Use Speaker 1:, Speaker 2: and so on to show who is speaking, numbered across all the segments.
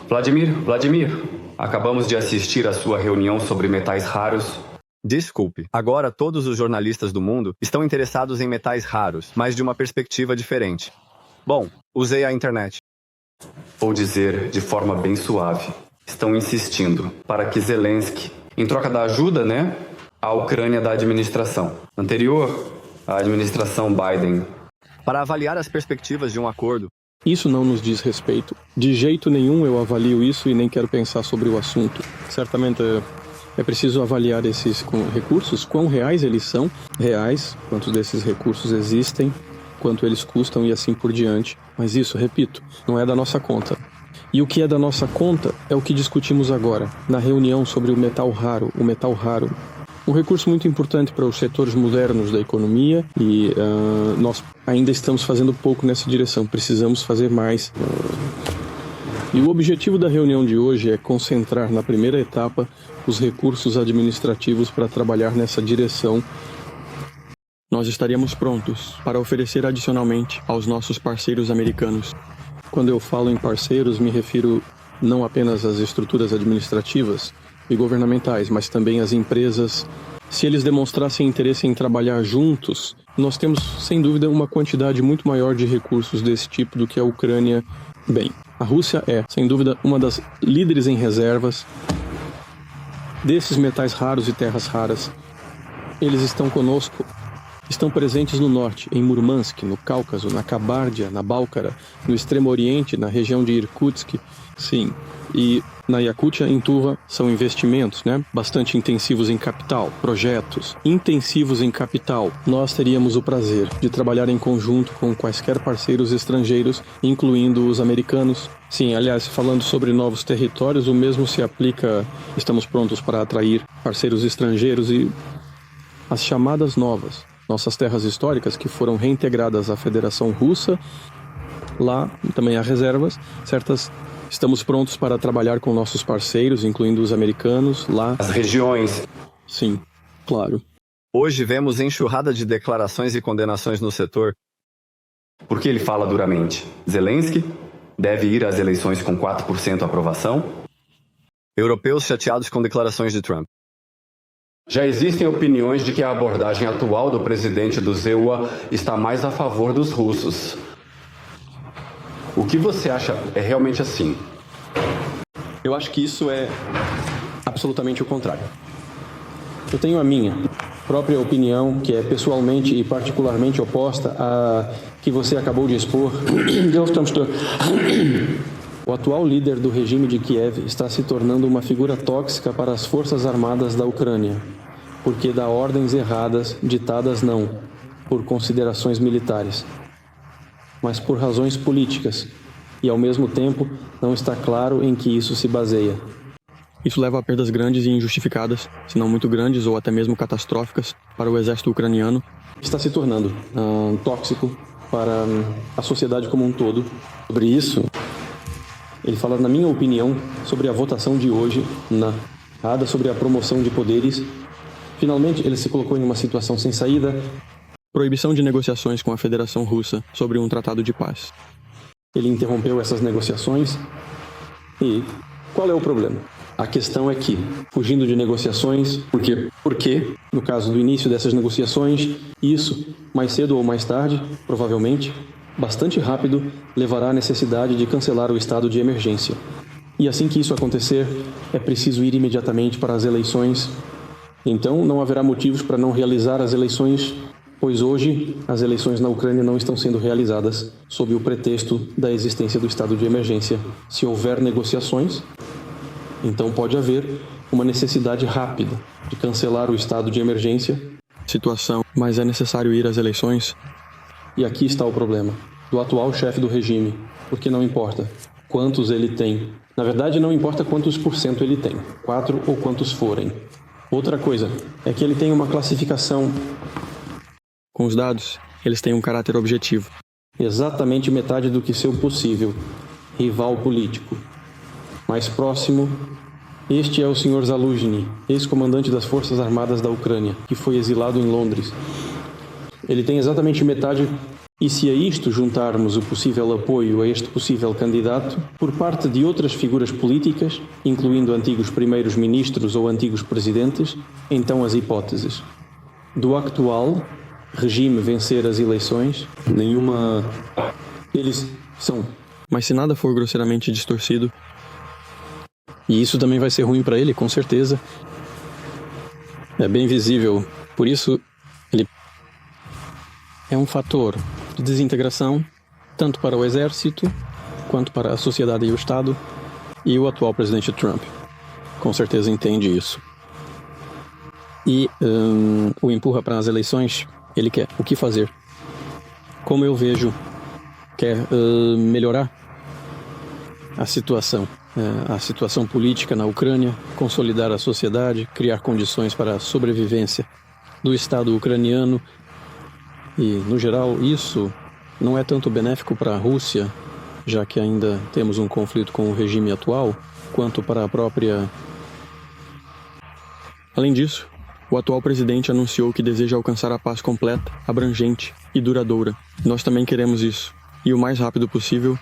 Speaker 1: Vladimir, acabamos de assistir à sua reunião sobre metais raros.
Speaker 2: Desculpe, agora todos os jornalistas do mundo estão interessados em metais raros, mas de uma perspectiva diferente. Bom, usei a internet.
Speaker 1: Vou dizer de forma bem suave. Estão insistindo para que Zelensky, em troca da ajuda, à Ucrânia da administração anterior, a administração Biden,
Speaker 2: para avaliar as perspectivas de um acordo.
Speaker 3: Isso não nos diz respeito. De jeito nenhum eu avalio isso e nem quero pensar sobre o assunto. Certamente é preciso avaliar esses recursos, quão reais eles são, quantos desses recursos existem, quanto eles custam e assim por diante. Mas isso, repito, não é da nossa conta. E o que é da nossa conta é o que discutimos agora, na reunião sobre o metal raro. Um recurso muito importante para os setores modernos da economia e nós ainda estamos fazendo pouco nessa direção, precisamos fazer mais. E o objetivo da reunião de hoje é concentrar na primeira etapa os recursos administrativos para trabalhar nessa direção. Nós estaríamos prontos para oferecer adicionalmente aos nossos parceiros americanos. Quando eu falo em parceiros, me refiro não apenas às estruturas administrativas e governamentais, mas também às empresas. Se eles demonstrassem interesse em trabalhar juntos, nós temos, sem dúvida, uma quantidade muito maior de recursos desse tipo do que a Ucrânia. Bem, a Rússia é, sem dúvida, uma das líderes em reservas desses metais raros e terras raras. Eles estão conosco, estão presentes no norte, em Murmansk, no Cáucaso, na Cabárdia, na Bálcara, no extremo oriente, na região de Irkutsk, sim, e na Yakutia, em Tuva, são investimentos, bastante intensivos em capital, projetos intensivos em capital. Nós teríamos o prazer de trabalhar em conjunto com quaisquer parceiros estrangeiros, incluindo os americanos. Sim, aliás, falando sobre novos territórios, o mesmo se aplica, estamos prontos para atrair parceiros estrangeiros e as chamadas novas, nossas terras históricas que foram reintegradas à Federação Russa, lá também há reservas, certas. Estamos prontos para trabalhar com nossos parceiros, incluindo os americanos, lá.
Speaker 1: As regiões.
Speaker 3: Sim, claro.
Speaker 2: Hoje vemos enxurrada de declarações e condenações no setor.
Speaker 1: Por que ele fala duramente? Zelensky deve ir às eleições com 4% aprovação?
Speaker 2: Europeus chateados com declarações de Trump.
Speaker 1: Já existem opiniões de que a abordagem atual do presidente do ZEUA está mais a favor dos russos. O que você acha é realmente assim?
Speaker 3: Eu acho que isso é absolutamente o contrário. Eu tenho a minha própria opinião, que é pessoalmente e particularmente oposta à que você acabou de expor. O atual líder do regime de Kiev está se tornando uma figura tóxica para as forças armadas da Ucrânia, porque dá ordens erradas, ditadas não por considerações militares, mas por razões políticas, e ao mesmo tempo não está claro em que isso se baseia. Isso leva a perdas grandes e injustificadas, se não muito grandes ou até mesmo catastróficas para o exército ucraniano, que está se tornando tóxico para a sociedade como um todo. Sobre isso, ele fala, na minha opinião, sobre a votação de hoje, sobre a promoção de poderes. Finalmente, ele se colocou em uma situação sem saída. Proibição de negociações com a Federação Russa sobre um tratado de paz. Ele interrompeu essas negociações e qual é o problema? A questão é que, fugindo de negociações, porque no caso do início dessas negociações, isso, mais cedo ou mais tarde, provavelmente, bastante rápido, levará à necessidade de cancelar o estado de emergência. E assim que isso acontecer, é preciso ir imediatamente para as eleições. Então, não haverá motivos para não realizar as eleições, pois hoje as eleições na Ucrânia não estão sendo realizadas sob o pretexto da existência do estado de emergência. Se houver negociações, então pode haver uma necessidade rápida de cancelar o estado de emergência. Mas é necessário ir às eleições. E aqui está o problema do atual chefe do regime, porque não importa quantos ele tem. Na verdade, não importa quantos por cento ele tem, 4 ou quantos forem. Outra coisa é que ele tem uma classificação. Com os dados, eles têm um caráter objetivo. Exatamente metade do que seu possível rival político. Mais próximo, este é o Sr. Zaluzhny, ex-comandante das Forças Armadas da Ucrânia, que foi exilado em Londres. Ele tem exatamente metade E se a isto juntarmos o possível apoio a este possível candidato por parte de outras figuras políticas, incluindo antigos primeiros-ministros ou antigos presidentes, então as hipóteses do atual regime vencer as eleições, nenhuma... Eles são. Mas se nada for grosseiramente distorcido, e isso também vai ser ruim para ele, com certeza, é bem visível. Por isso, ele é um fator de desintegração, tanto para o exército, quanto para a sociedade e o Estado, e o atual presidente Trump com certeza entende isso. E o empurra para as eleições, ele quer o que fazer. Como eu vejo, quer melhorar a situação política na Ucrânia, consolidar a sociedade, criar condições para a sobrevivência do Estado ucraniano. E, no geral, isso não é tanto benéfico para a Rússia, já que ainda temos um conflito com o regime atual, quanto para a própria... Além disso, o atual presidente anunciou que deseja alcançar a paz completa, abrangente e duradoura. Nós também queremos isso. E o mais rápido possível,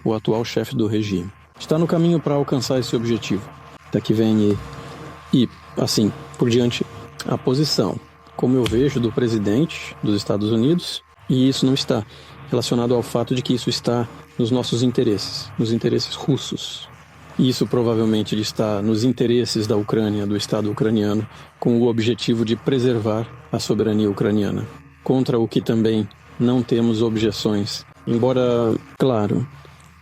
Speaker 3: o atual chefe do regime está no caminho para alcançar esse objetivo. Daqui vem e assim por diante, a posição, como eu vejo, do presidente dos Estados Unidos, e isso não está relacionado ao fato de que isso está nos nossos interesses, nos interesses russos. E isso provavelmente está nos interesses da Ucrânia, do Estado ucraniano, com o objetivo de preservar a soberania ucraniana, contra o que também não temos objeções. Embora, claro,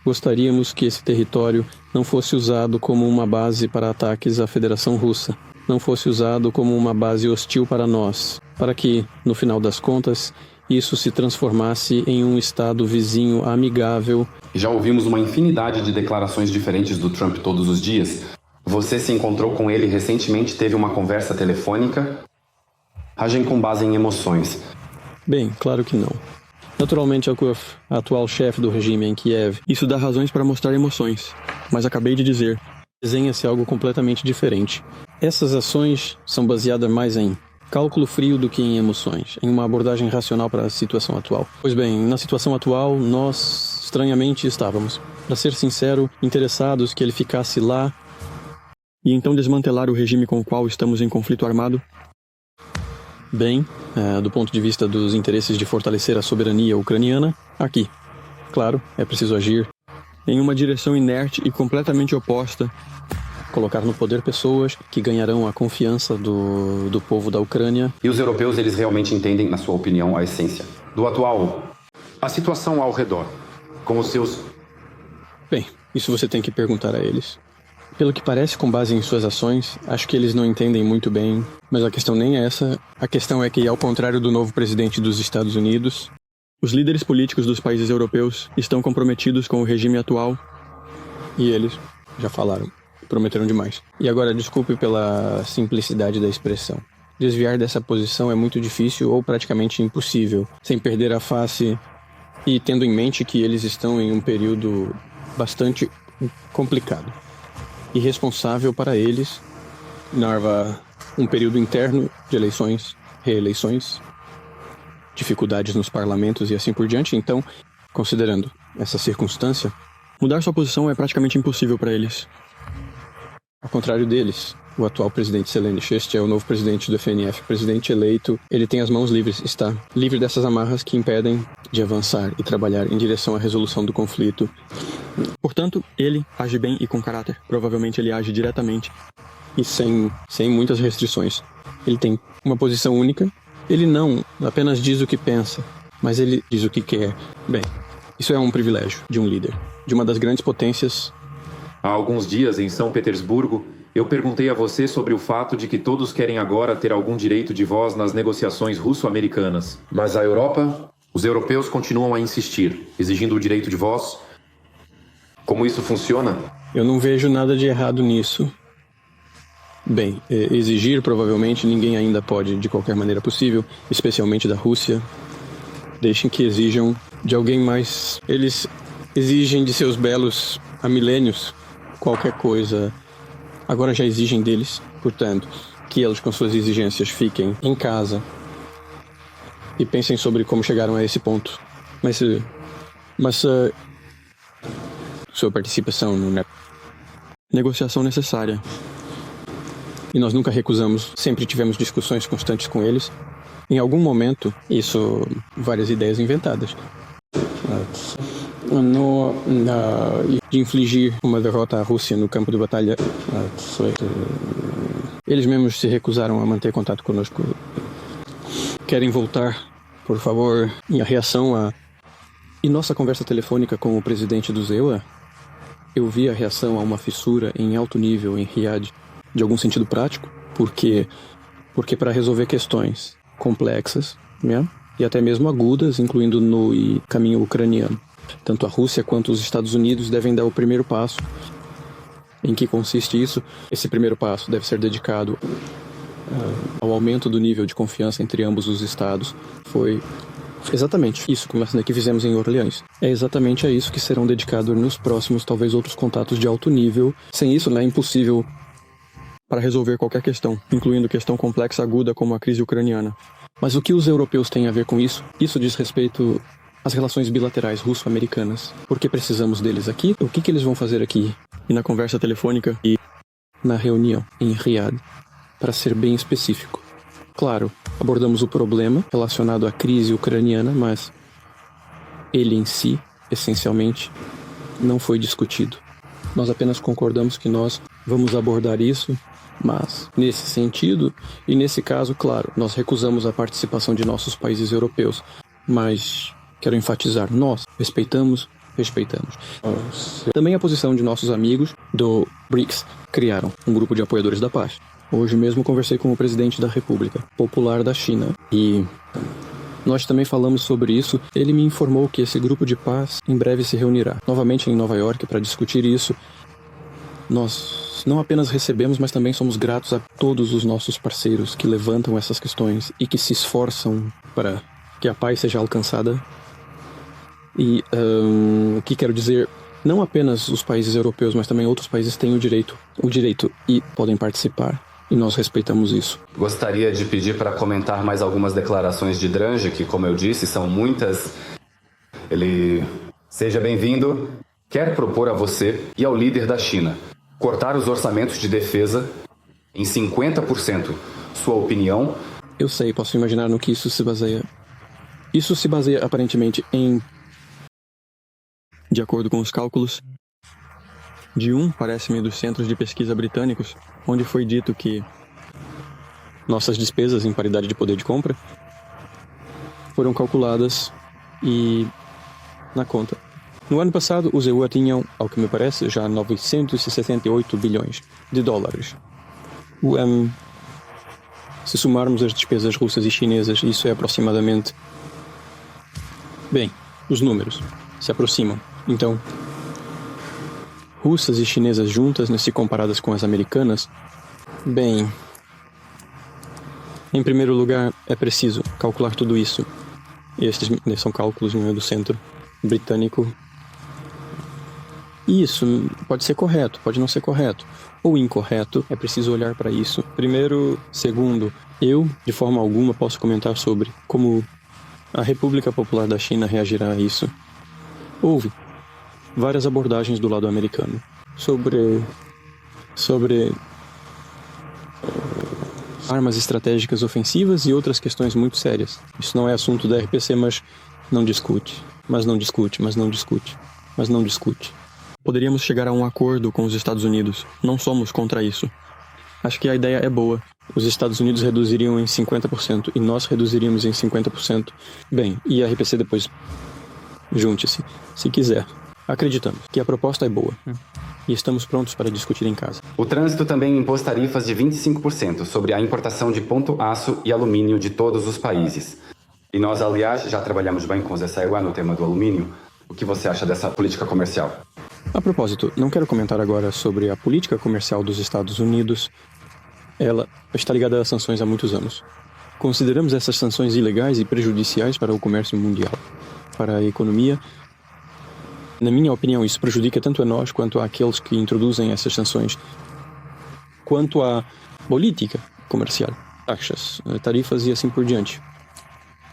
Speaker 3: gostaríamos que esse território não fosse usado como uma base para ataques à Federação Russa, não fosse usado como uma base hostil para nós, para que, no final das contas, isso se transformasse em um Estado vizinho amigável.
Speaker 1: Já ouvimos uma infinidade de declarações diferentes do Trump todos os dias. Você se encontrou com ele recentemente, teve uma conversa telefônica? Agem com base em emoções.
Speaker 3: Bem, claro que não. Naturalmente, a atual chefe do regime em Kiev, isso dá razões para mostrar emoções. Mas acabei de dizer, desenha-se algo completamente diferente. Essas ações são baseadas mais em cálculo frio do que em emoções, em uma abordagem racional para a situação atual. Pois bem, na situação atual, nós, estranhamente, estávamos, para ser sincero, interessados que ele ficasse lá e então desmantelar o regime com o qual estamos em conflito armado. Bem, do ponto de vista dos interesses de fortalecer a soberania ucraniana, aqui, claro, é preciso agir em uma direção inerte e completamente oposta, colocar no poder pessoas que ganharão a confiança do povo da Ucrânia.
Speaker 1: E os europeus, eles realmente entendem, na sua opinião, a essência do atual, a situação ao redor, com os seus...
Speaker 3: Bem, isso você tem que perguntar a eles. Pelo que parece, com base em suas ações, acho que eles não entendem muito bem, mas a questão nem é essa. A questão é que, ao contrário do novo presidente dos Estados Unidos, os líderes políticos dos países europeus estão comprometidos com o regime atual e eles já falaram. Prometeram demais. E agora, desculpe pela simplicidade da expressão. Desviar dessa posição é muito difícil ou praticamente impossível, sem perder a face e tendo em mente que eles estão em um período bastante complicado. E responsável para eles, narva um período interno de eleições, reeleições, dificuldades nos parlamentos e assim por diante. Então, considerando essa circunstância, mudar sua posição é praticamente impossível para eles. Ao contrário deles, o atual presidente Zelensky, este é o novo presidente do FNF, presidente eleito, ele tem as mãos livres, está livre dessas amarras que impedem de avançar e trabalhar em direção à resolução do conflito. Portanto, ele age bem e com caráter. Provavelmente ele age diretamente e sem muitas restrições. Ele tem uma posição única, ele não apenas diz o que pensa, mas ele diz o que quer. Bem, isso é um privilégio de um líder, de uma das grandes potências.
Speaker 4: Há alguns dias, em São Petersburgo, eu perguntei a você sobre o fato de que todos querem agora ter algum direito de voz nas negociações russo-americanas. Mas a Europa, os europeus continuam a insistir, exigindo o direito de voz. Como isso funciona?
Speaker 3: Eu não vejo nada de errado nisso. Bem, exigir provavelmente ninguém ainda pode de qualquer maneira possível, especialmente da Rússia. Deixem que exijam de alguém mais. Eles exigem de seus belos há milênios qualquer coisa. Agora já exigem deles, portanto, que eles com suas exigências fiquem em casa. e pensem sobre como chegaram a esse ponto. Mas sua participação não é negociação necessária. E nós nunca recusamos, sempre tivemos discussões constantes com eles. Em algum momento, várias ideias inventadas. De infligir uma derrota à Rússia no campo de batalha. Eles mesmos se recusaram a manter contato conosco. Querem voltar, por favor, em reação E nossa conversa telefônica com o presidente do ZEUA, eu vi a reação a uma fissura em alto nível em Riad, de algum sentido prático, porque para resolver questões complexas, né, e até mesmo agudas, incluindo no caminho ucraniano, tanto a Rússia quanto os Estados Unidos devem dar o primeiro passo. Em que consiste isso? Esse primeiro passo deve ser dedicado ao aumento do nível de confiança entre ambos os estados. Foi exatamente isso que fizemos em Orleans. É exatamente a isso que serão dedicados nos próximos, talvez, outros contatos de alto nível. Sem isso, é impossível para resolver qualquer questão, incluindo questão complexa aguda como a crise ucraniana. Mas o que os europeus têm a ver com isso? Isso diz respeito às relações bilaterais russo-americanas. Por que precisamos deles aqui? O que eles vão fazer aqui? E na conversa telefônica e na reunião em Riad, para ser bem específico. Claro, abordamos o problema relacionado à crise ucraniana, mas ele em si, essencialmente, não foi discutido. Nós apenas concordamos que nós vamos abordar isso, mas, nesse sentido, e nesse caso, claro, nós recusamos a participação de nossos países europeus, mas quero enfatizar, nós respeitamos. Também a posição de nossos amigos do BRICS criaram um grupo de apoiadores da paz. Hoje mesmo conversei com o presidente da República Popular da China e nós também falamos sobre isso. Ele me informou que esse grupo de paz em breve se reunirá novamente em Nova York para discutir isso. Nós não apenas recebemos, mas também somos gratos a todos os nossos parceiros que levantam essas questões e que se esforçam para que a paz seja alcançada. E o que quero dizer, não apenas os países europeus, mas também outros países têm o direito e podem participar. E nós respeitamos isso.
Speaker 1: Gostaria de pedir para comentar mais algumas declarações de Drange, que, como eu disse, são muitas. Ele, seja bem-vindo, quer propor a você e ao líder da China cortar os orçamentos de defesa em 50%. Sua opinião?
Speaker 3: Eu sei, posso imaginar no que isso se baseia. Isso se baseia aparentemente em... De acordo com os cálculos parece-me, dos centros de pesquisa britânicos, onde foi dito que nossas despesas em paridade de poder de compra foram calculadas e na conta. No ano passado, os EU tinham, ao que me parece, já 978 bilhões de dólares. Se somarmos as despesas russas e chinesas, isso é aproximadamente... Bem, os números se aproximam. Então, russas e chinesas juntas, se comparadas com as americanas, bem, em primeiro lugar, é preciso calcular tudo isso. Estes são cálculos do centro britânico. E isso pode ser correto, pode não ser correto. Ou incorreto, é preciso olhar para isso. Primeiro, segundo, eu, de forma alguma, posso comentar sobre como a República Popular da China reagirá a isso. Houve várias abordagens do lado americano sobre armas estratégicas ofensivas e outras questões muito sérias. Isso não é assunto da RPC, mas não discute. Poderíamos chegar a um acordo com os Estados Unidos. Não somos contra isso. Acho que a ideia é boa. Os Estados Unidos reduziriam em 50% e nós reduziríamos em 50%. Bem, e a RPC depois junte-se, se quiser. Acreditamos que a proposta é boa e estamos prontos para discutir em casa.
Speaker 1: O trânsito também impôs tarifas de 25% sobre a importação de ponto aço e alumínio de todos os países. E nós, aliás, já trabalhamos bem com o Zé Saiwa no tema do alumínio. O que você acha dessa política comercial?
Speaker 3: A propósito, não quero comentar agora sobre a política comercial dos Estados Unidos. Ela está ligada às sanções há muitos anos. Consideramos essas sanções ilegais e prejudiciais para o comércio mundial, para a economia. Na minha opinião, isso prejudica tanto a nós quanto àqueles que introduzem essas sanções, quanto à política comercial, taxas, tarifas e assim por diante.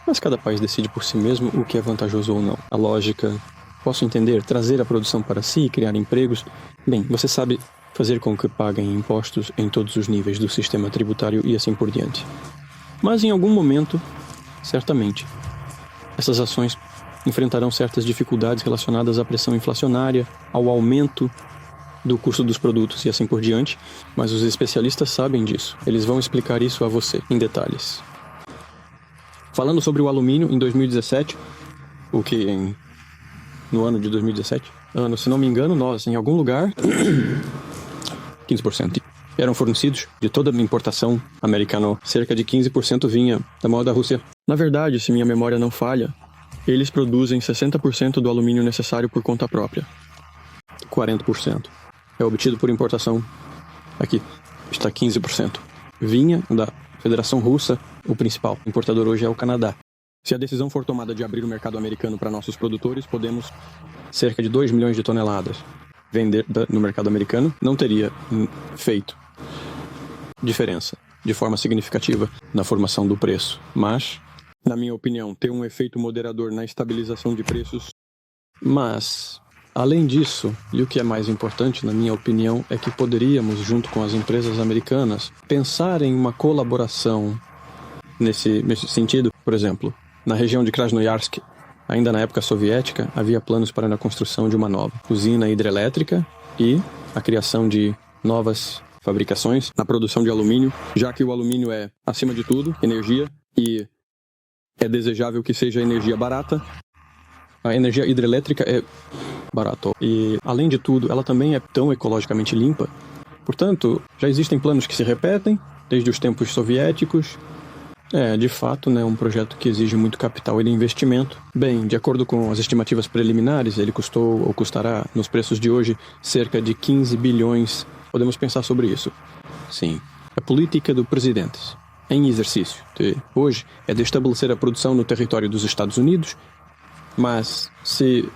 Speaker 3: mas cada país decide por si mesmo o que é vantajoso ou não. A lógica, posso entender, trazer a produção para si, criar empregos. Bem, você sabe fazer com que paguem impostos em todos os níveis do sistema tributário e assim por diante. Mas em algum momento, certamente, essas ações enfrentarão certas dificuldades relacionadas à pressão inflacionária, ao aumento do custo dos produtos e assim por diante, mas os especialistas sabem disso. Eles vão explicar isso a você em detalhes. Falando sobre o alumínio, em 2017, no ano de 2017, se não me engano, nós, em algum lugar, 15% eram fornecidos de toda a importação americana. Cerca de 15% vinha da mão da Rússia. Na verdade, se minha memória não falha, eles produzem 60% do alumínio necessário por conta própria. 40% é obtido por importação. Aqui está 15%. Vinha da Federação Russa, o principal importador hoje é o Canadá. Se a decisão for tomada de abrir o mercado americano para nossos produtores, podemos cerca de 2 milhões de toneladas vender no mercado americano. Não teria feito diferença de forma significativa na formação do preço, mas, na minha opinião, tem um efeito moderador na estabilização de preços. Mas, além disso, e o que é mais importante, na minha opinião, é que poderíamos, junto com as empresas americanas, pensar em uma colaboração nesse sentido. Por exemplo, na região de Krasnoyarsk, ainda na época soviética, havia planos para a construção de uma nova usina hidrelétrica e a criação de novas fabricações na produção de alumínio, já que o alumínio é, acima de tudo, energia e é desejável que seja energia barata. A energia hidrelétrica é barata e, além de tudo, ela também é tão ecologicamente limpa. Portanto, já existem planos que se repetem desde os tempos soviéticos. É, de fato, um projeto que exige muito capital e investimento. Bem, de acordo com as estimativas preliminares, ele custou ou custará, nos preços de hoje, cerca de 15 bilhões. Podemos pensar sobre isso. Sim, a política do presidente em exercício de hoje é de estabelecer a produção no território dos Estados Unidos, mas se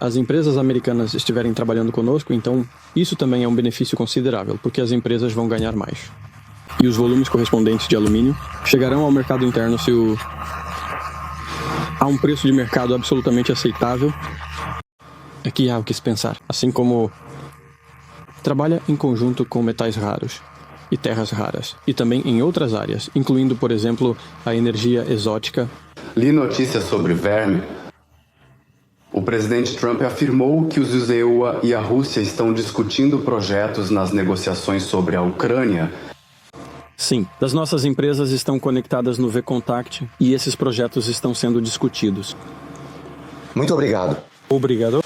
Speaker 3: as empresas americanas estiverem trabalhando conosco, então isso também é um benefício considerável, porque as empresas vão ganhar mais. E os volumes correspondentes de alumínio chegarão ao mercado interno se há um preço de mercado absolutamente aceitável. Aqui há o que se pensar. Assim como trabalha em conjunto com metais raros e terras raras, e também em outras áreas, incluindo, por exemplo, a energia exótica.
Speaker 1: Li notícias sobre verme. O presidente Trump afirmou que os EUA e a Rússia estão discutindo projetos nas negociações sobre a Ucrânia.
Speaker 3: Sim, as nossas empresas estão conectadas no VKontakte e esses projetos estão sendo discutidos.
Speaker 5: Muito obrigado.
Speaker 3: Obrigado.